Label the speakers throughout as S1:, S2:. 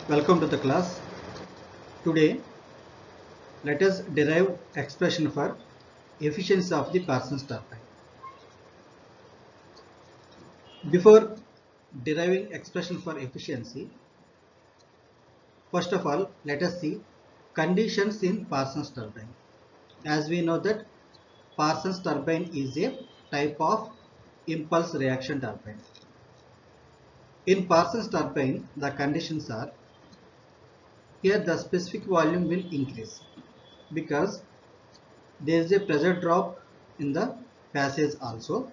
S1: Welcome to the class. Today, let us derive expression for efficiency of the Parsons turbine. Before deriving expression for efficiency, first of all, let us see conditions in Parsons turbine. As we know that Parsons turbine is a type of impulse reaction turbine. In Parsons turbine, the conditions are here the specific volume will increase because there is a pressure drop in the passage also,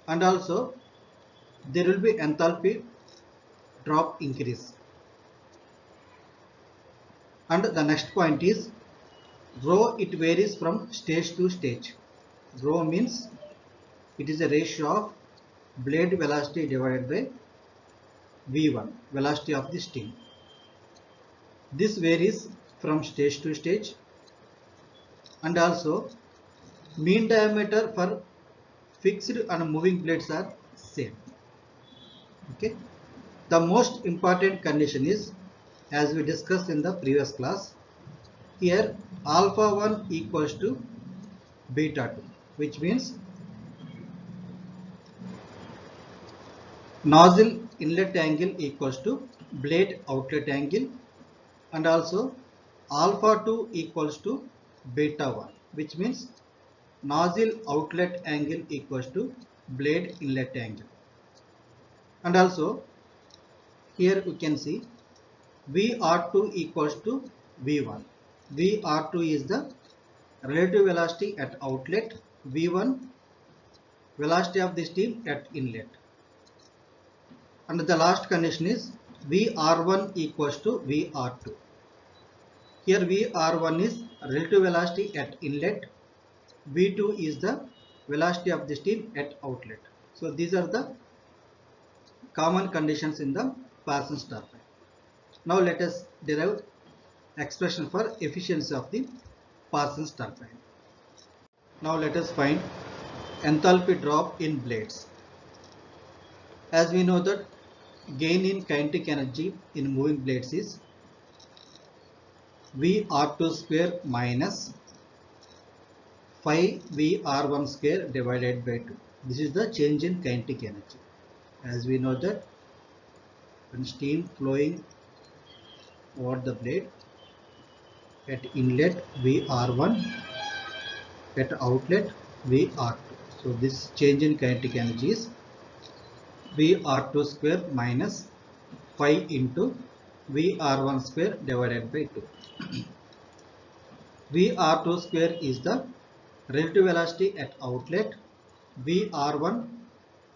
S1: and also there will be enthalpy drop increase. And the next point is rho, it varies from stage to stage. Rho means it is a ratio of blade velocity divided by V1, velocity of the steam. This varies from stage to stage, and also mean diameter for fixed and moving blades are same. Okay. The most important condition is, as we discussed in the previous class, here alpha 1 equals to beta 2, which means nozzle inlet angle equals to blade outlet angle, and also alpha 2 equals to beta 1, which means nozzle outlet angle equals to blade inlet angle. And also here we can see VR2 equals to V1. VR2 is the relative velocity at outlet, V1 velocity of the steam at inlet. And the last condition is VR1 equals to VR2. Here VR1 is relative velocity at inlet, V2 is the velocity of the steam at outlet. So these are the common conditions in the Parsons turbine. Now let us derive expression for efficiency of the Parsons turbine. Now let us find enthalpy drop in blades. As we know that gain in kinetic energy in moving blades is VR2 square minus 5 VR1 square divided by 2. This is the change in kinetic energy. As we know that when steam flowing over the blade, at inlet VR1, at outlet VR2. So this change in kinetic energy is VR2 square minus 5 into VR1 square divided by 2. VR2 square is the relative velocity at outlet, VR1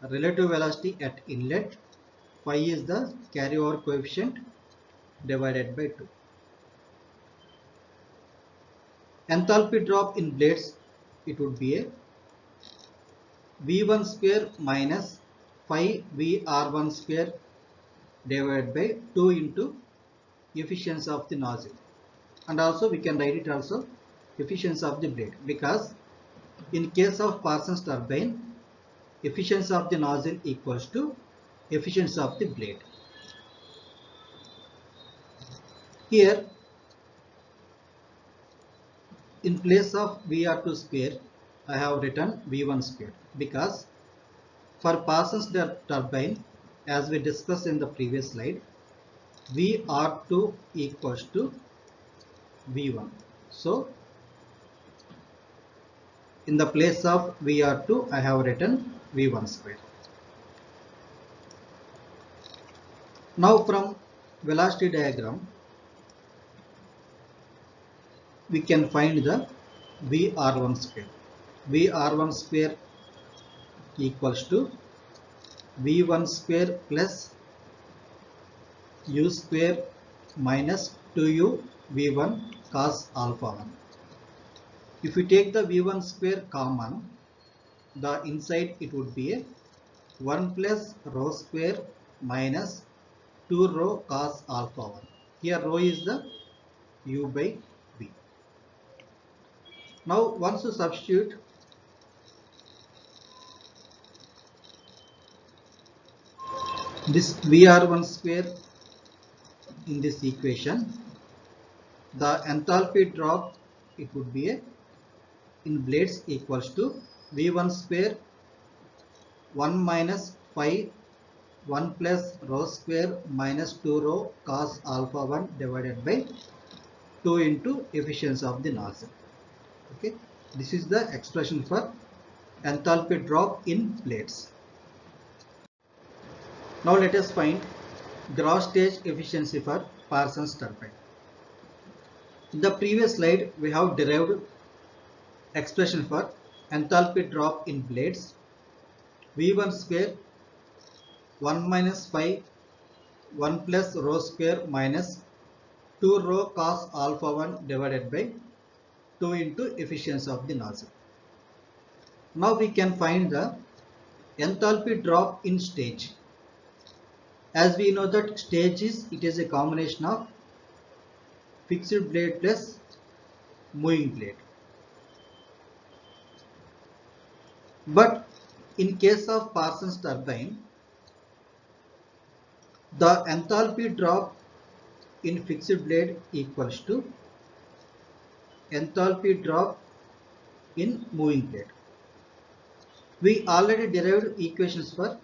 S1: relative velocity at inlet, phi is the carryover coefficient divided by 2. Enthalpy drop in blades, it would be a V1 square minus 5 VR1 square divided by 2 into efficiency of the nozzle, and also we can write it also efficiency of the blade, because in case of Parsons turbine, efficiency of the nozzle equals to efficiency of the blade. Here in place of VR2 square I have written V1 square, because for Parsons turbine, as we discussed in the previous slide, VR2 equals to V1. So in the place of VR2 I have written V1 square. Now from velocity diagram we can find the VR1 square. VR1 square equals to V1 square plus U square minus 2U V1 cos alpha 1. If we take the V1 square common, the inside it would be a 1 plus rho square minus 2 rho cos alpha 1. Here rho is the U by V. Now once you substitute this VR1 square in this equation, the enthalpy drop, it would be a, in blades equals to V1 square 1 minus phi 1 plus rho square minus 2 rho cos alpha 1 divided by 2 into efficiency of the nozzle. Okay, this is the expression for enthalpy drop in blades. Now let us find gross stage efficiency for Parsons turbine. In the previous slide, we have derived expression for enthalpy drop in blades V1 square 1 minus phi 1 plus rho square minus 2 rho cos alpha 1 divided by 2 into efficiency of the nozzle. Now we can find the enthalpy drop in stage. As we know that stage is, it is a combination of fixed blade plus moving blade. But in case of Parsons turbine, the enthalpy drop in fixed blade equals to enthalpy drop in moving blade. We already derived equations for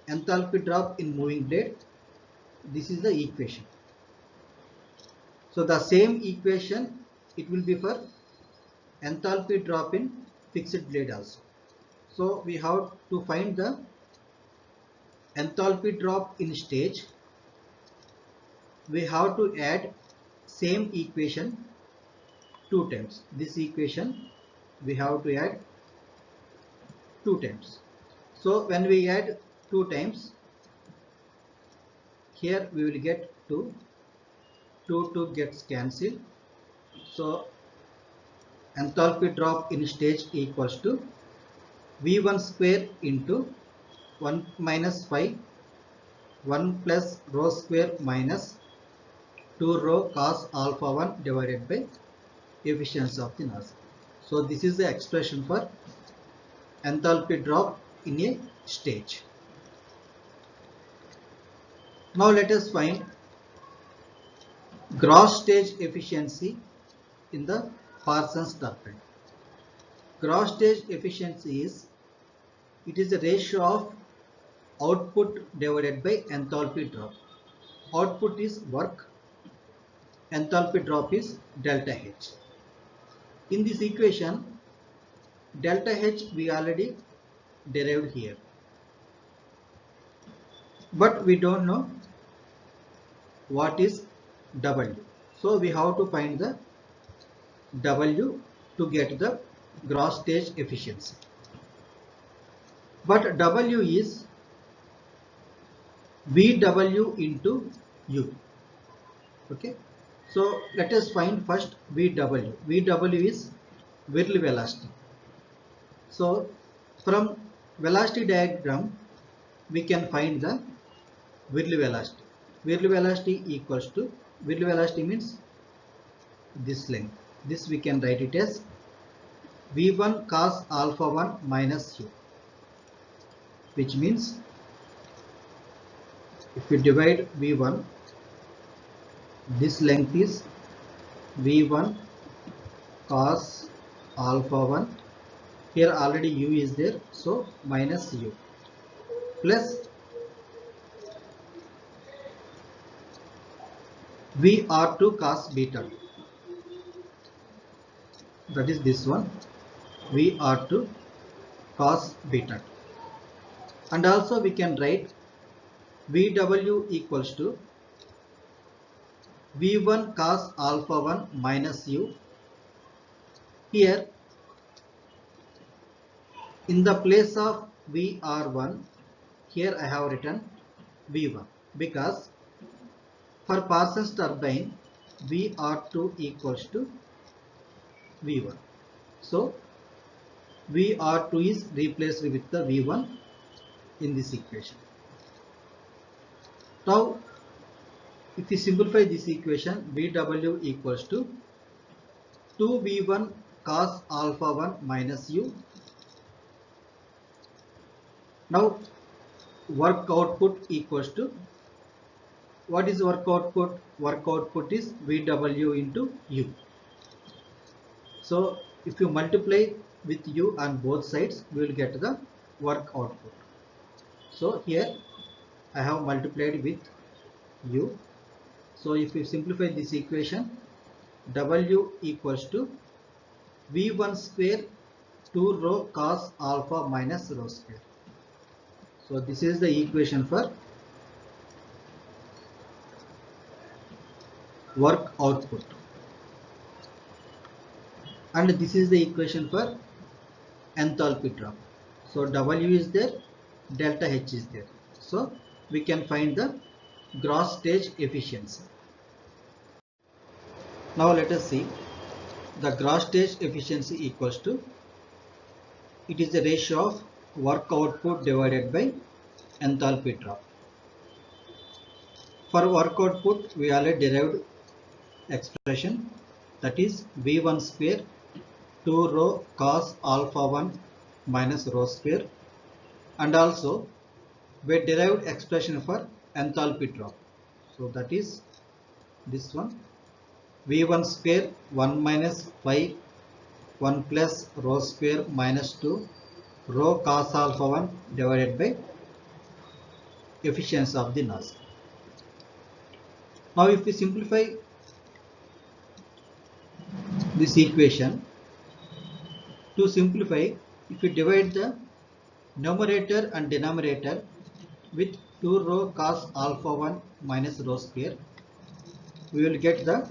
S1: enthalpy drop in moving blade. This is the equation. So the same equation, it will be for enthalpy drop in fixed blade also. So we have to find the enthalpy drop in stage. We have to add same equation 2 times. This equation we have to add 2 times. So when we add 2 times, here we will get 2. 2 gets cancelled. So enthalpy drop in stage equals to V1 square into 1 minus phi 1 plus rho square minus 2 rho cos alpha 1 divided by efficiency of the nozzle. So this is the expression for enthalpy drop in a stage. Now let us find gross stage efficiency in the Parsons turbine. Gross stage efficiency is, it is the ratio of output divided by enthalpy drop. Output is work, enthalpy drop is delta H. In this equation, delta H we already derived here, but we don't know what is W. So we have to find the W to get the gross stage efficiency. But W is VW into U. Okay. So let us find first VW. VW is whirl velocity. So from velocity diagram, we can find the whirl velocity. Whirl velocity equals to, whirl velocity means this length. This we can write it as V1 cos alpha 1 minus U, which means if we divide V1, this length is V1 cos alpha 1. Here already U is there, so minus U plus VR2 cos beta 2. That is this one, VR2 cos beta 2. And also we can write VW equals to V1 cos alpha 1 minus U. Here in the place of VR1, here I have written V1 because for Parsons turbine VR2 equals to V1. So VR2 is replaced with the V1 in this equation. Now if we simplify this equation, VW equals to 2V1 cos alpha 1 minus U. Now work output equals to What is work output? Work output is VW into U. So if you multiply with U on both sides, we will get the work output. So here I have multiplied with U. So if you simplify this equation, W equals to V1 square 2 rho cos alpha minus rho square. So this is the equation for work output, and this is the equation for enthalpy drop. So W is there, delta H is there. So we can find the gross stage efficiency. Now let us see the gross stage efficiency equals to, it is the ratio of work output divided by enthalpy drop. For work output, we already derived expression, that is V1 square 2 rho cos alpha 1 minus rho square, and also we derived expression for enthalpy drop. So that is this one, V1 square 1 minus 5 1 plus rho square minus 2 rho cos alpha 1 divided by efficiency of the nozzle. Now if we simplify this equation, to simplify, if we divide the numerator and denominator with 2 rho cos alpha 1 minus rho square, we will get the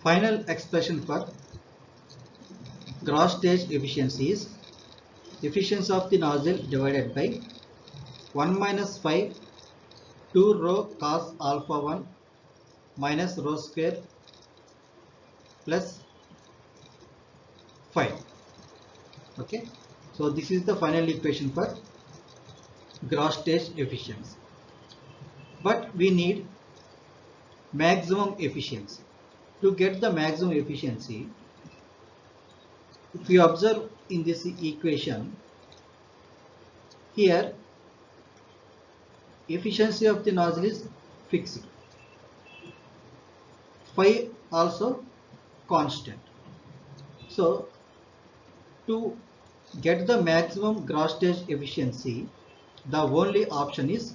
S1: final expression for gross stage efficiency is efficiency of the nozzle divided by 1 minus 5 2 rho cos alpha 1 minus rho square plus 5. Okay, so this is the final equation for gross stage efficiency. But we need maximum efficiency. To get the maximum efficiency, if you observe in this equation, here efficiency of the nozzle is fixed, phi also constant. So to get the maximum gross stage efficiency, the only option is,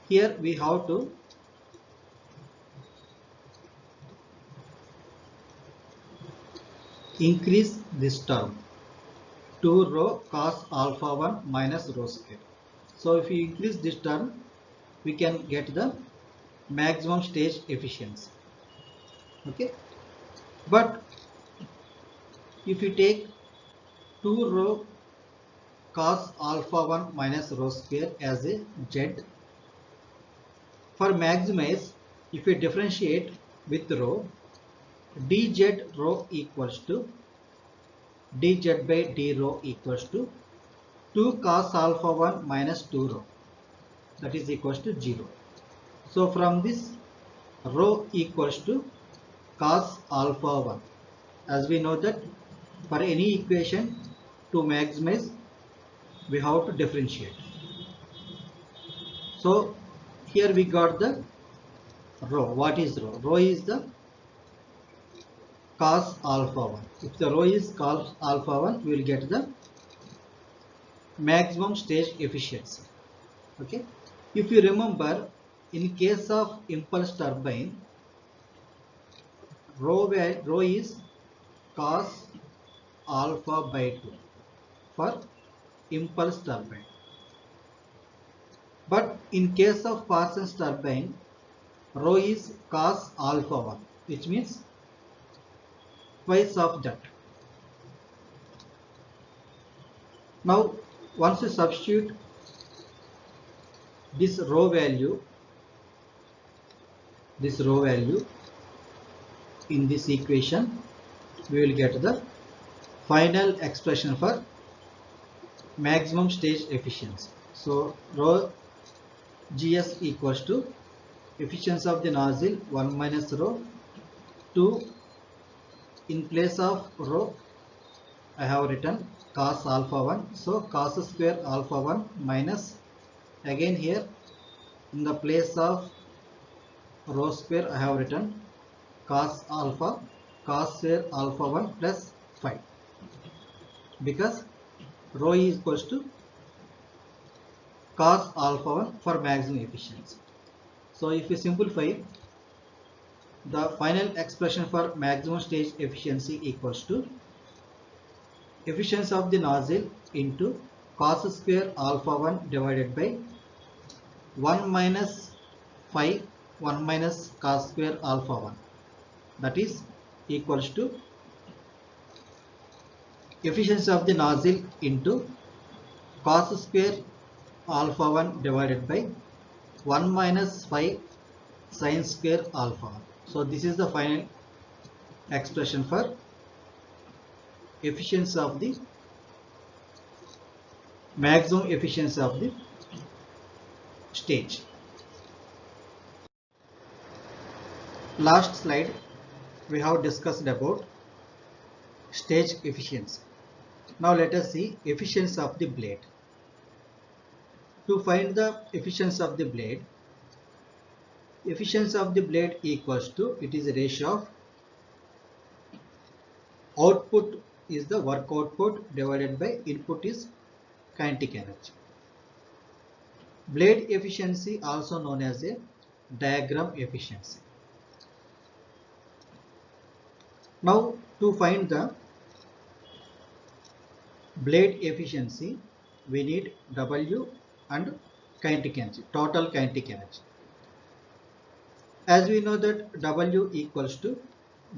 S1: here we have to increase this term 2 rho cos alpha 1 minus rho square. So if you increase this term, we can get the maximum stage efficiency. Okay, but if you take 2 rho cos alpha 1 minus rho square as a z, for maximize, if we differentiate with rho, dz rho equals to dz by d rho equals to 2 cos alpha 1 minus 2 rho, that is equals to 0. So from this, rho equals to cos alpha 1. As we know that for any equation to maximize, we have to differentiate. So here we got the rho. What is rho? Rho is the cos alpha 1. If the rho is cos alpha 1, we will get the maximum stage efficiency. Okay. If you remember, in case of impulse turbine, rho is cos alpha by 2 for impulse turbine. But in case of Parsons turbine, rho is cos alpha 1, which means twice of that. Now once you substitute this rho value in this equation, we will get the final expression for maximum stage efficiency. So rho gs equals to efficiency of the nozzle 1 minus rho 2, in place of rho I have written cos alpha 1, so cos square alpha 1 minus, again here in the place of rho square I have written cos alpha, cos square alpha 1 plus phi, because rho is equals to cos alpha 1 for maximum efficiency. So if we simplify, the final expression for maximum stage efficiency equals to efficiency of the nozzle into cos square alpha 1 divided by 1 minus phi 1 minus cos square alpha 1, that is equals to efficiency of the nozzle into cos square alpha 1 divided by 1 minus phi sin square alpha 1. So this is the final expression for efficiency of the maximum efficiency of the stage. Last slide we have discussed about stage efficiency. Now let us see efficiency of the blade. To find the efficiency of the blade equals to, it is a ratio of output is the work output divided by input is kinetic energy. Blade efficiency also known as a diagram efficiency. Now to find the blade efficiency we need W and kinetic energy, total kinetic energy. As we know that W equals to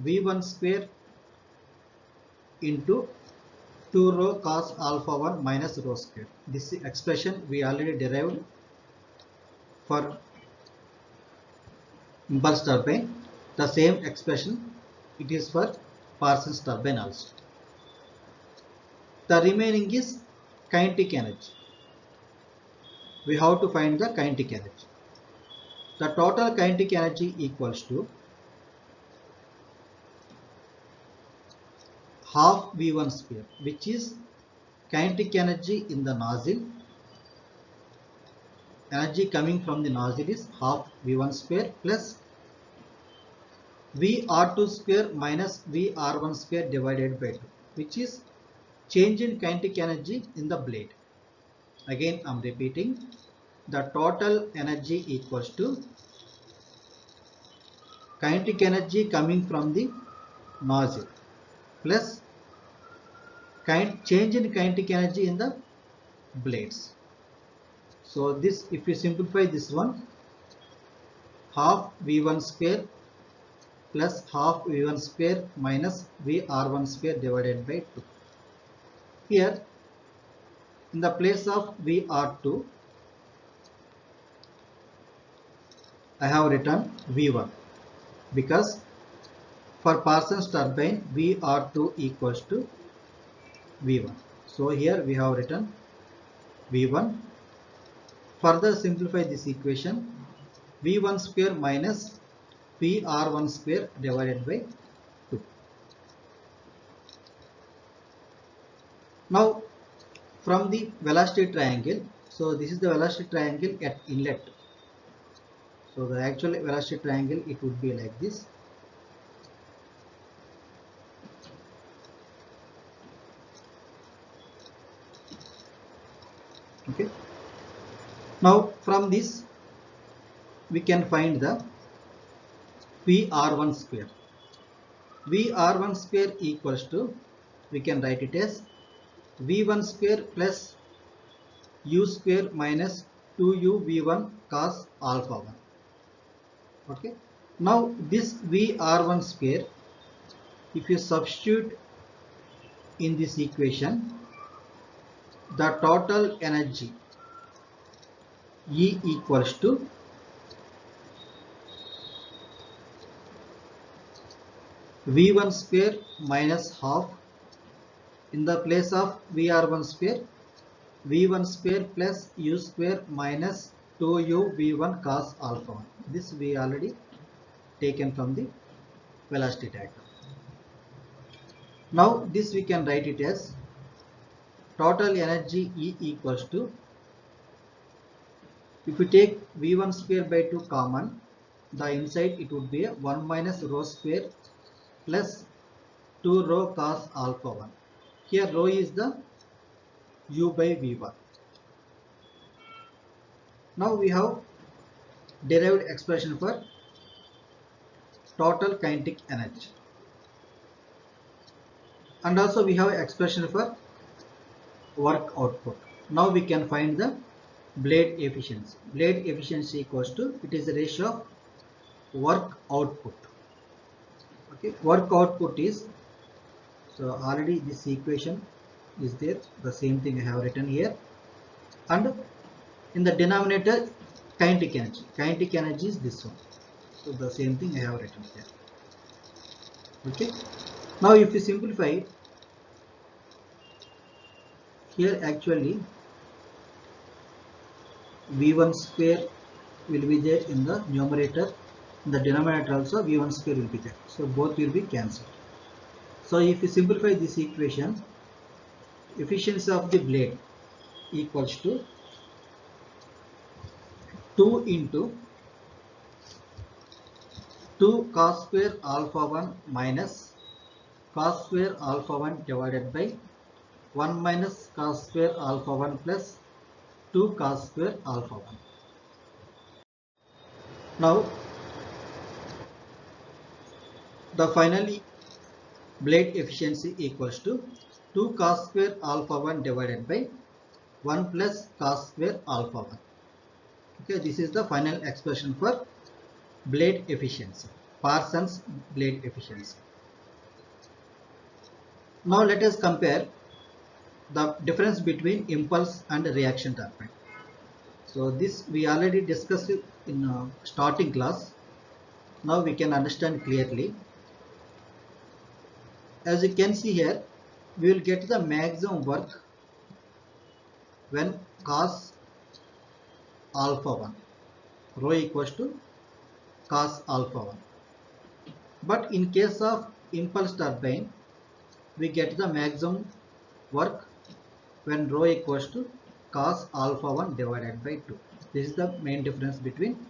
S1: V1 square into 2 rho cos alpha 1 minus rho square. This expression we already derived for impulse turbine. The same expression it is for Parsons turbine also. The remaining is kinetic energy. We have to find the kinetic energy. The total kinetic energy equals to half V1 square, which is kinetic energy in the nozzle. Energy coming from the nozzle is half V1 square plus VR2 square minus VR1 square divided by 2, which is change in kinetic energy in the blade. Again I am repeating, the total energy equals to kinetic energy coming from the nozzle plus change in kinetic energy in the blades. So this, if you simplify this one, half V1 square plus half V1 square minus VR1 square divided by 2. Here in the place of VR2 I have written V1, because for Parsons turbine VR2 equals to V1. So here we have written V1. Further simplify this equation, V1 square minus VR1 square divided by 2. Now from the velocity triangle, so this is the velocity triangle at inlet. So the actual velocity triangle it would be like this. Okay. Now from this we can find the VR1 square. VR1 square equals to, we can write it as V1 square plus U square minus 2U V1 cos alpha 1. Okay. Now this VR1 square, if you substitute in this equation, the total energy E equals to V1 square minus half, in the place of VR1 square, V1 square plus U square minus 2U V1 cos alpha 1. This we already taken from the velocity diagram. Now this we can write it as total energy E equals to, if we take V1 square by 2 common, the inside it would be a 1 minus rho square plus 2 rho cos alpha 1. Here rho is the u by v1. Now we have derived expression for total kinetic energy, and also we have expression for work output. Now we can find the blade efficiency. Blade efficiency equals to, it is the ratio of work output. Okay, work output is, so already this equation is there, the same thing I have written here, and in the denominator kinetic energy. Kinetic energy is this one, so the same thing I have written here. Okay, now if you simplify here, actually v1 square will be there in the numerator, in the denominator also v1 square will be there, so both will be cancelled. So if you simplify this equation, efficiency of the blade equals to 2 into 2 cos square alpha 1 minus cos square alpha 1 divided by 1 minus cos square alpha 1 plus 2 cos square alpha 1. Now the final blade efficiency equals to 2 cos square alpha 1 divided by 1 plus cos square alpha 1. Okay, this is the final expression for blade efficiency, Parsons blade efficiency. Now let us compare the difference between impulse and reaction turbine. So this we already discussed in starting class. Now we can understand clearly. As you can see here, we will get the maximum work when cos alpha 1, rho equals to cos alpha 1. But in case of impulse turbine, we get the maximum work when rho equals to cos alpha 1 divided by 2. This is the main difference between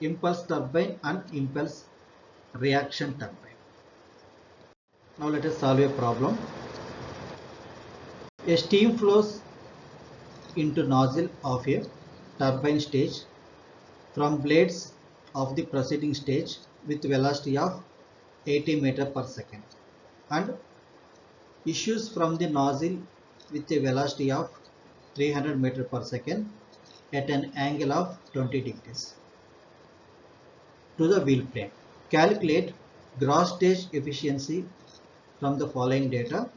S1: impulse turbine and impulse reaction turbine. Now let us solve a problem. A steam flows into nozzle of a turbine stage from blades of the preceding stage with velocity of 80 meters per second and issues from the nozzle with a velocity of 300 meters per second at an angle of 20 degrees to the wheel plane. Calculate gross stage efficiency from the following data.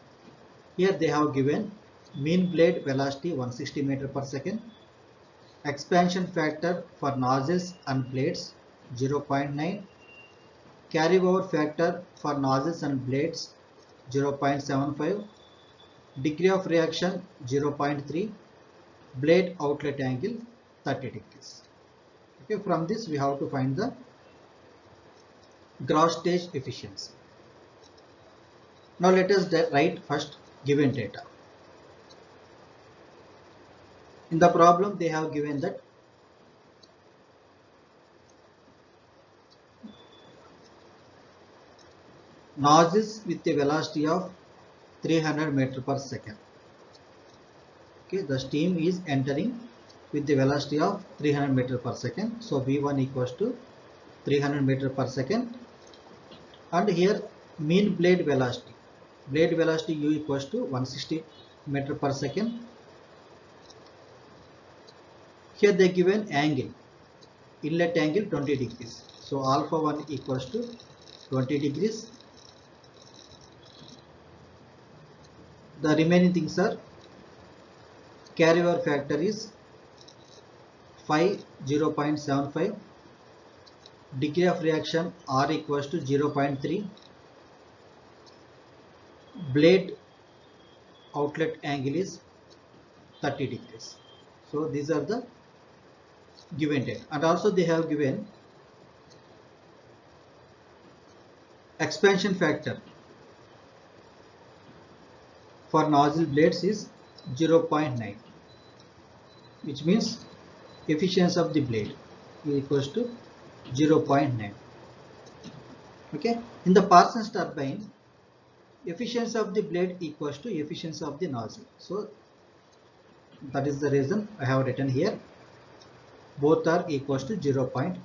S1: Here they have given mean blade velocity 160 meters per second, expansion factor for nozzles and blades 0.9, carryover factor for nozzles and blades 0.75, degree of reaction 0.3, blade outlet angle 30 degrees. Okay, from this we have to find the gross stage efficiency. Now let us write first given data. In the problem they have given that nozzles with a velocity of 300 meters per second. Okay, the steam is entering with the velocity of 300 meters per second. So V1 equals to 300 meters per second, and here mean blade velocity U equals to 160 meters per second. Here they given angle, inlet angle 20 degrees. So alpha 1 equals to 20 degrees. The remaining things are carryover factor is 0.75, degree of reaction R equals to 0.3, blade outlet angle is 30 degrees. So these are the given data, and also they have given expansion factor for nozzle blades is 0.9, which means efficiency of the blade equals to 0.9. Okay, in the Parsons turbine, efficiency of the blade equals to efficiency of the nozzle. So that is the reason I have written here both are equals to 0.9.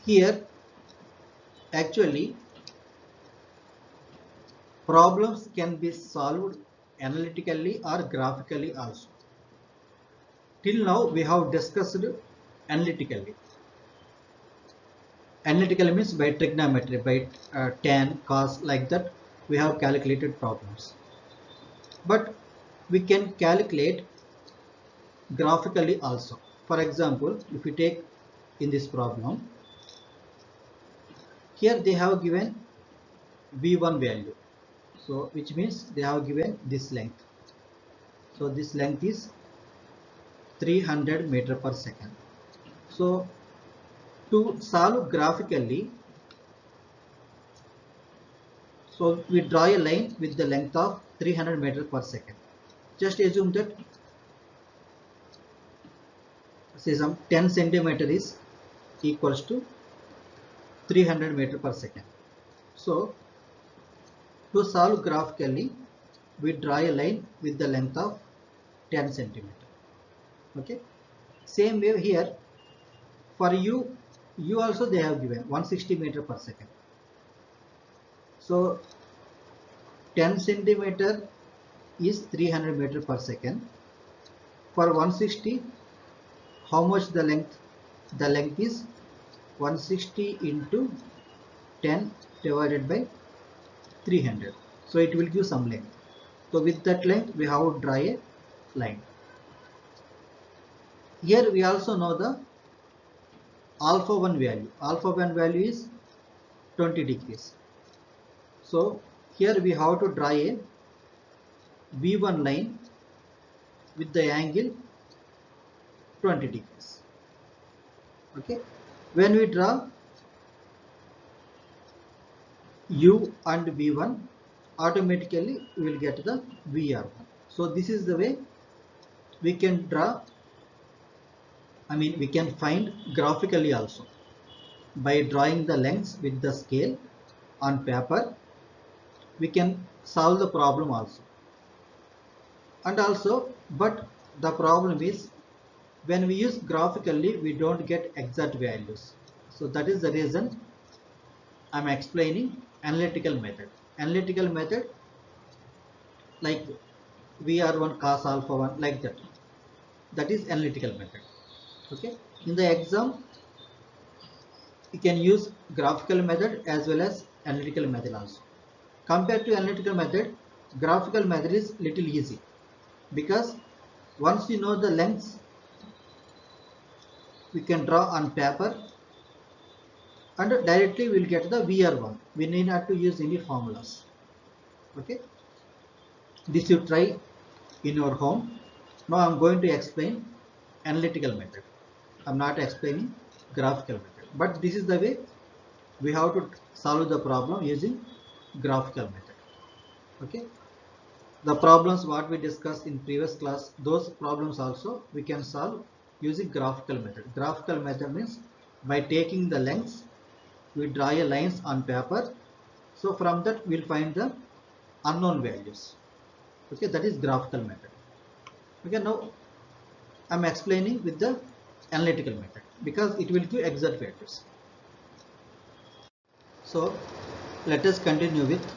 S1: Here actually problems can be solved analytically or graphically also. Till now we have discussed analytically. Analytical means by trigonometry, by tan, cos, like that we have calculated problems. But we can calculate graphically also. For example, if we take in this problem, here they have given V1 value. So which means they have given this length. So this length is 300 meter per second. So to solve graphically, so we draw a line with the length of 300 meter per second. Just assume that say some 10 centimeter is equals to 300 meter per second. So to solve graphically, we draw a line with the length of 10 centimeter. Okay. Same way here for you also they have given 160 meter per second. So 10 centimeter is 300 meter per second. For 160, how much the length? The length is 160 into 10 divided by 300. So it will give some length. So with that length we have to draw a line. Here we also know the alpha 1 value. Alpha 1 value is 20 degrees. So here we have to draw a V1 line with the angle 20 degrees. Okay. When we draw U and V1, automatically we will get the VR1. So this is the way we can draw, we can find graphically also by drawing the lengths with the scale on paper. We can solve the problem also. And also, but the problem is when we use graphically we don't get exact values. So that is the reason I am explaining analytical method. Analytical method like VR1 cos alpha 1 like that. That is analytical method. Okay. In the exam you can use graphical method as well as analytical method also. Compared to analytical method, graphical method is little easy because once you know the lengths we can draw on paper and directly we will get the VR1. We need not to use any formulas. Okay. This you try in your home. Now I am going to explain analytical method. I am not explaining graphical method. But this is the way we have to solve the problem using graphical method. Okay. The problems what we discussed in previous class, those problems also we can solve using graphical method. Graphical method means by taking the lengths, we draw a lines on paper. So from that we will find the unknown values. Okay, that is graphical method. Okay, now I am explaining with the analytical method because it will give exact values. So let us continue with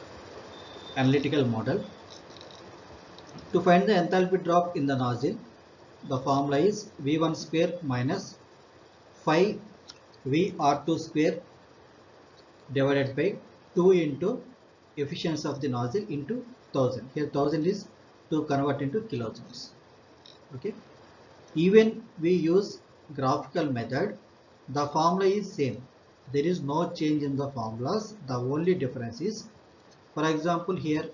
S1: analytical model. To find the enthalpy drop in the nozzle, the formula is V1 square minus 5 VR2 square divided by 2 into efficiency of the nozzle into 1000. Here 1000 is to convert into kilojoules. Okay. Even we use graphical method, the formula is same. There is no change in the formulas. The only difference is, for example, here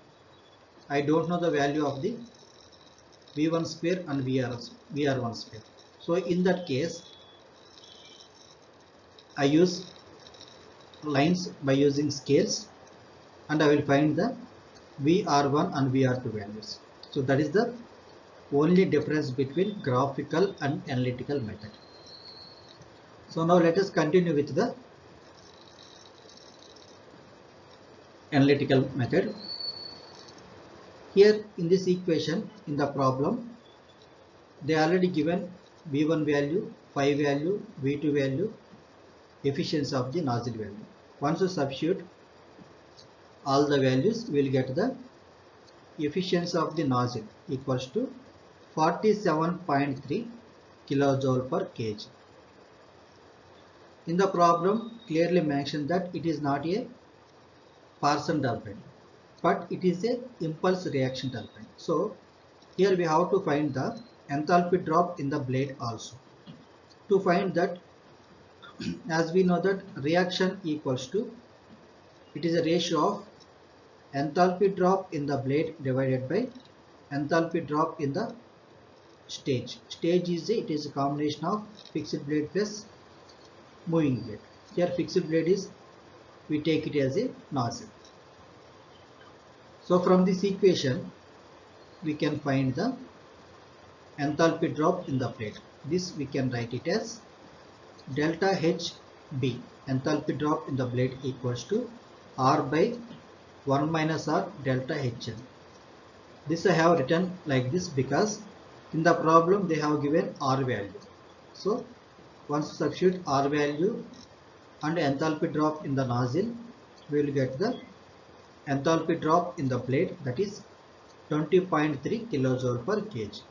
S1: I don't know the value of the V1 square and VR1 square. So in that case, I use lines by using scales and I will find the VR1 and VR2 values. So that is the only difference between graphical and analytical method. So now let us continue with the analytical method. Here in this equation, in the problem, they already given V1 value, phi value, V2 value, efficiency of the nozzle value. Once you substitute all the values, we will get the efficiency of the nozzle equals to 47.3 kilojoule per kg. In the problem, clearly mentioned that it is not a Parsons turbine, but it is a impulse reaction turbine. So here we have to find the enthalpy drop in the blade also. To find that, as we know that reaction equals to, it is a ratio of enthalpy drop in the blade divided by enthalpy drop in the stage. Stage is it is a combination of fixed blade plus moving blade. Here fixed blade is, we take it as a nozzle. So from this equation we can find the enthalpy drop in the blade. This we can write it as delta HB, enthalpy drop in the blade, equals to R by 1 minus R delta HL. This I have written like this because in the problem they have given R value. So once substitute R value and enthalpy drop in the nozzle, we will get the enthalpy drop in the blade, that is 20.3 kilojoule per kg.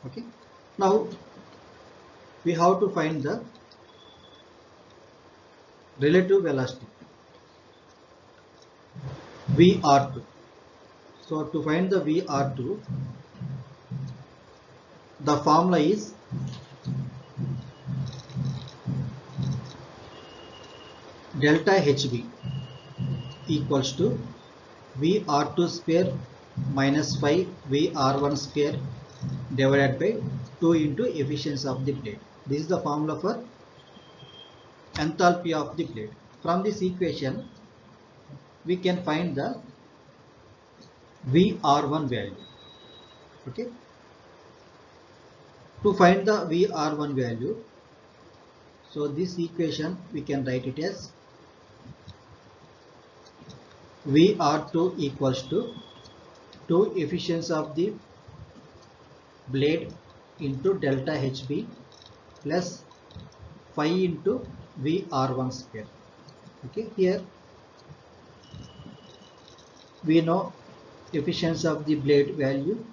S1: Okay. Now we have to find the relative velocity VR2. So to find the VR2, the formula is delta HB equals to VR2 square minus 5 VR1 square divided by 2 into efficiency of the blade. This is the formula for enthalpy of the blade. From this equation we can find the VR1 value. Okay. To find the VR1 value, so this equation we can write it as VR2 equals to 2 efficiency of the blade into delta HB plus 5 into VR1 square. Okay, here we know efficiency of the blade value,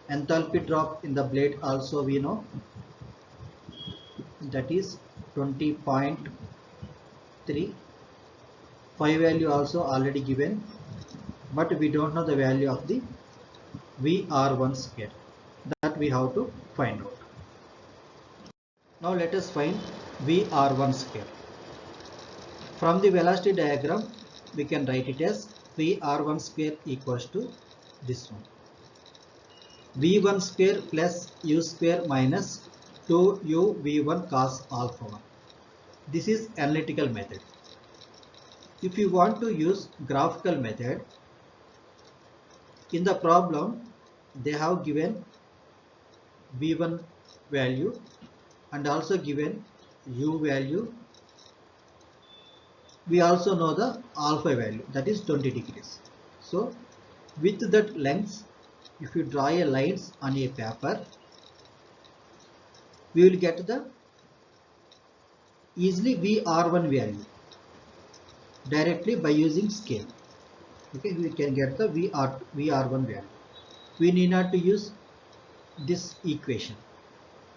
S1: enthalpy drop in the blade also we know, that is 20.3. Phi value also already given, but we don't know the value of the VR1 square. That we have to find out. Now let us find VR1 square. From the velocity diagram we can write it as VR1 square equals to this one, V1 square plus U square minus 2U V1 cos alpha 1. This is analytical method. If you want to use graphical method, in the problem they have given V1 value and also given U value. We also know the alpha value, that is 20 degrees. So with that length, if you draw a lines on a paper, we will get the easily VR1 value directly by using scale. Okay, we can get the VR1 value. We need not to use this equation.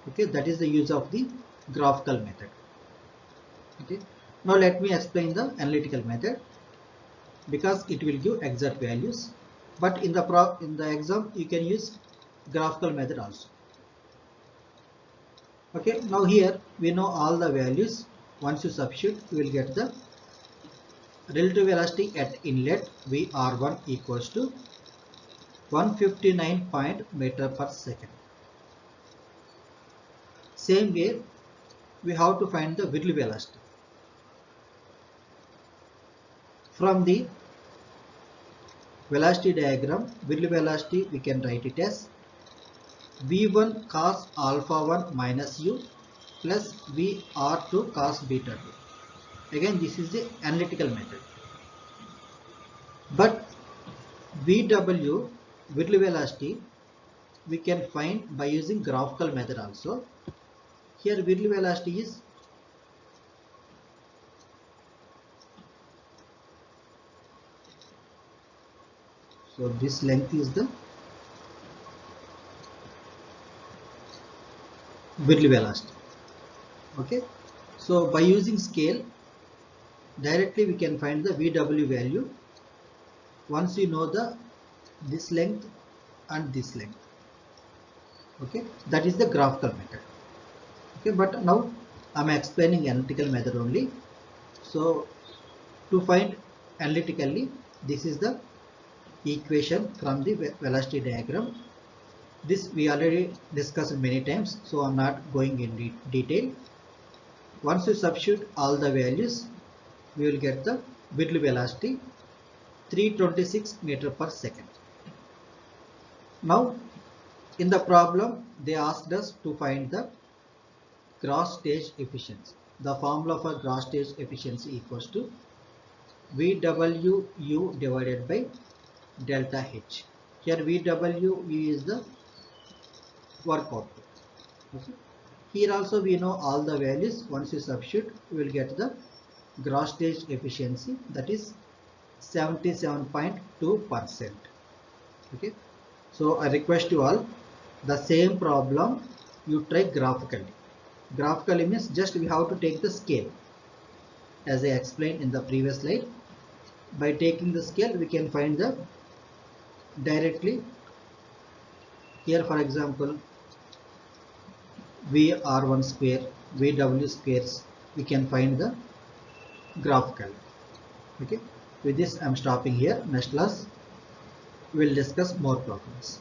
S1: Okay, that is the use of the graphical method. Okay, now let me explain the analytical method because it will give exact values. But in the exam you can use graphical method also. Okay, now here we know all the values. Once you substitute, you will get the relative velocity at inlet VR1 equals to 159 meter per second. Same way we have to find the whirl velocity. From the velocity diagram, Whirl velocity we can write it as V1 cos alpha 1 minus u plus VR2 cos beta 2. Again, this is the analytical method. But VW, Whirl velocity, we can find by using graphical method also. Here Whirl velocity is so this length is the Whirl velocity. Okay, so by using scale directly we can find the VW value once you know this length and this length. Okay, that is the graphical method. Okay, but now I am explaining analytical method only. So to find analytically, this is the equation from the velocity diagram. This we already discussed many times, so I'm not going in detail. Once you substitute all the values, we will get the Whirl velocity 326 meter per second. Now in the problem they asked us to find the gross stage efficiency. The formula for gross stage efficiency equals to VWU divided by delta H. Here VWU is the work output. Okay. Here also we know all the values. Once you substitute, we will get the gross stage efficiency, that is 77.2%. Okay. So I request you all, the same problem you try graphically. Graphically means just we have to take the scale, as I explained in the previous slide. By taking the scale we can find the directly. Here for example VR1 square, VW squares, we can find the graphical. Okay, with this I am stopping here. Next class we will discuss more problems.